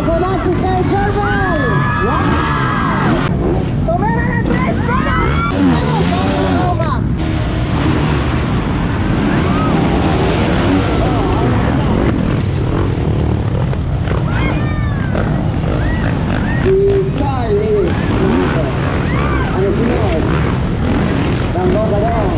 Ako na si Sir German! Wow! Tumira na 3 minutes! Ano ba sa Roma? Si Carl Lewis. Ano sunod? Sambo ka daw.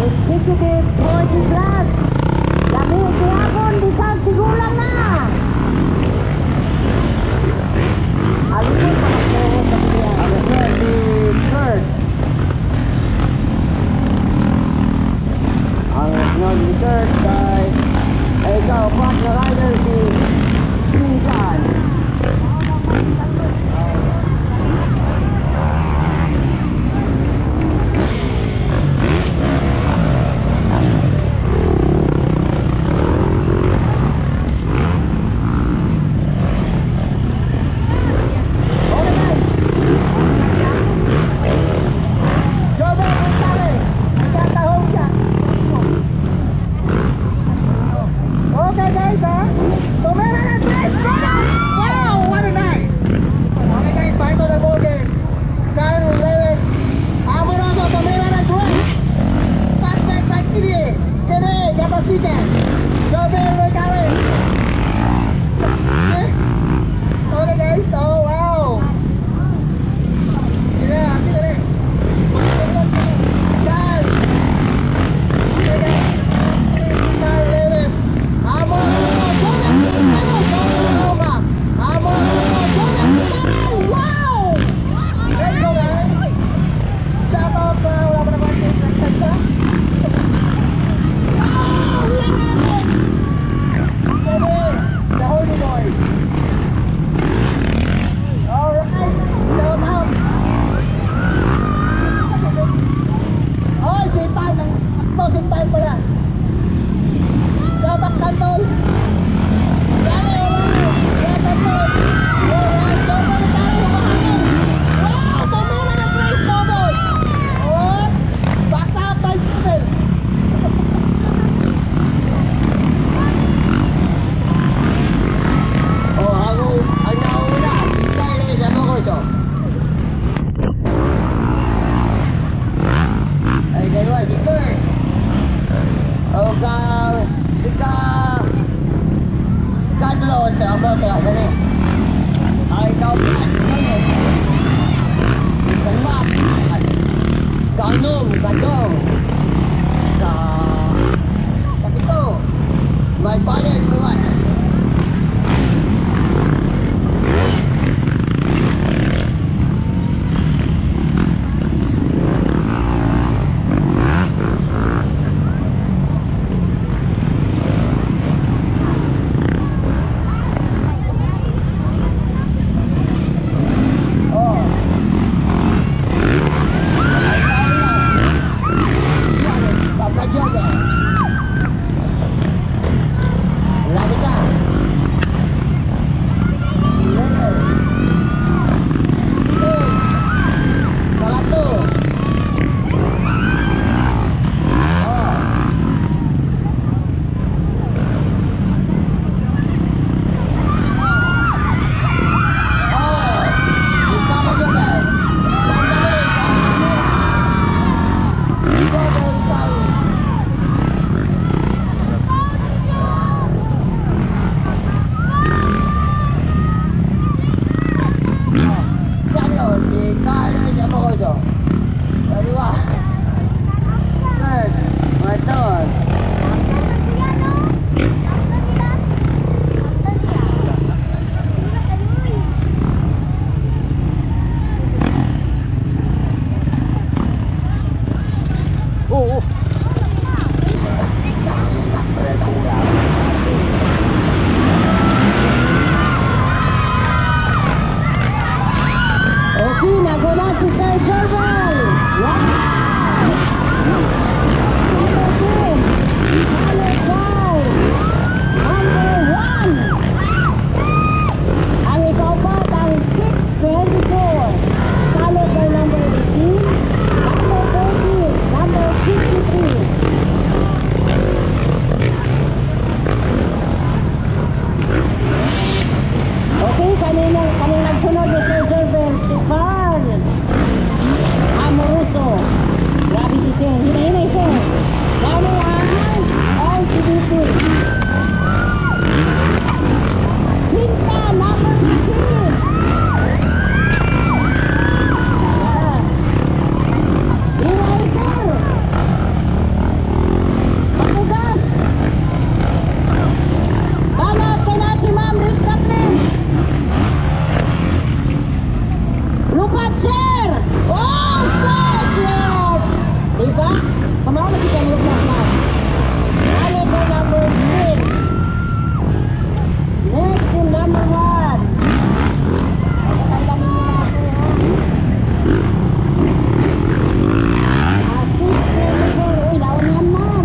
Executive boarding class. Lami kihapon bisan tigulang na. Alipin pa ako sa kanya. Ano sir, si Kurt. Ang sunod ni Kurt ay ikaw, Pat na rider si Pinsan. Lagi ka si Sir Jorbel. Wow! Number 2. Followed by number 1. Ang ikapat ang 624. Followed by number 18, number 13, number 53. Okay, kaninang sunod ni Sir Jorbel, si Carl Amoroso. Grabe si Sir. Hinay-hinay, Sir. Dami ang LGBT. Pinta, number 15. Hinay, Sir. Papugas. Banat ka na si Ma'am Riz Kathleen. Lupat, Sir! Oh, sus! Yes! Diba? Kamao lagi siya lupat, Ma'am. Followed by number 3. Next in number 1. Kailangan mo na ako, ha? 624. Uy, lawan yan, Ma'am.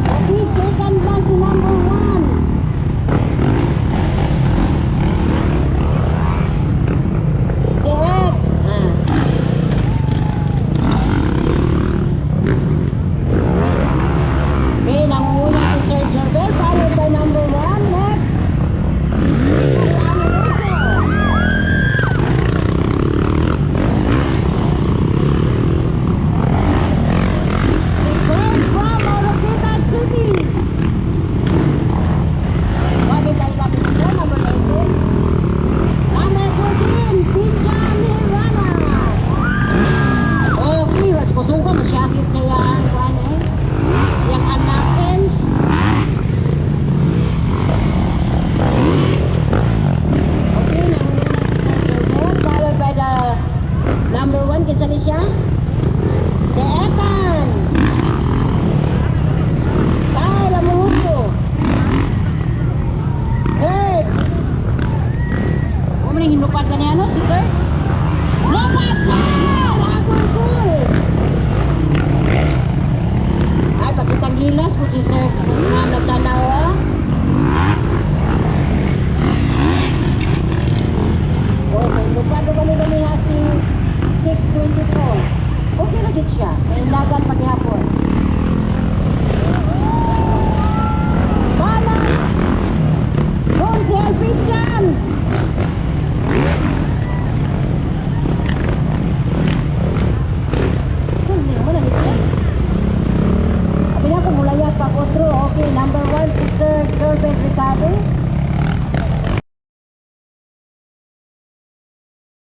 Okay, second pa si number 1. Si Ed. Okay, nangunguna si Sir Jorbel, followed by number 1. Next. Si Amoroso. Si Kurt from Oroqueta City. Bakit tayo natin ito? Number 18. Number 14, Pinjan Hirana. Okay, mas kusugan, masyakit saya ang kuhan eh. Yang anakins. Okay, nangunguna si Sir Jorbel, followed by the number 1, kinsa ni siya? Si Ethan. Kyle Amoroso. Kurt. Huwag mo nang hinupat ka niya, no? Si Kurt? Lupat, Sir! Agul-gul! Ay, pakitang gilas po si Sir. Ma'am, nagtanaw, ah. Okay, lupat ko kami ha si 624. Okay na din siya. Kailangan paghihapon. Bala! Doon si Elvin dyan! Hindi naman ang isa. Sabi niya kung mulaya pa otro. Okay, number 1 si Sir Jorbel Ricardo.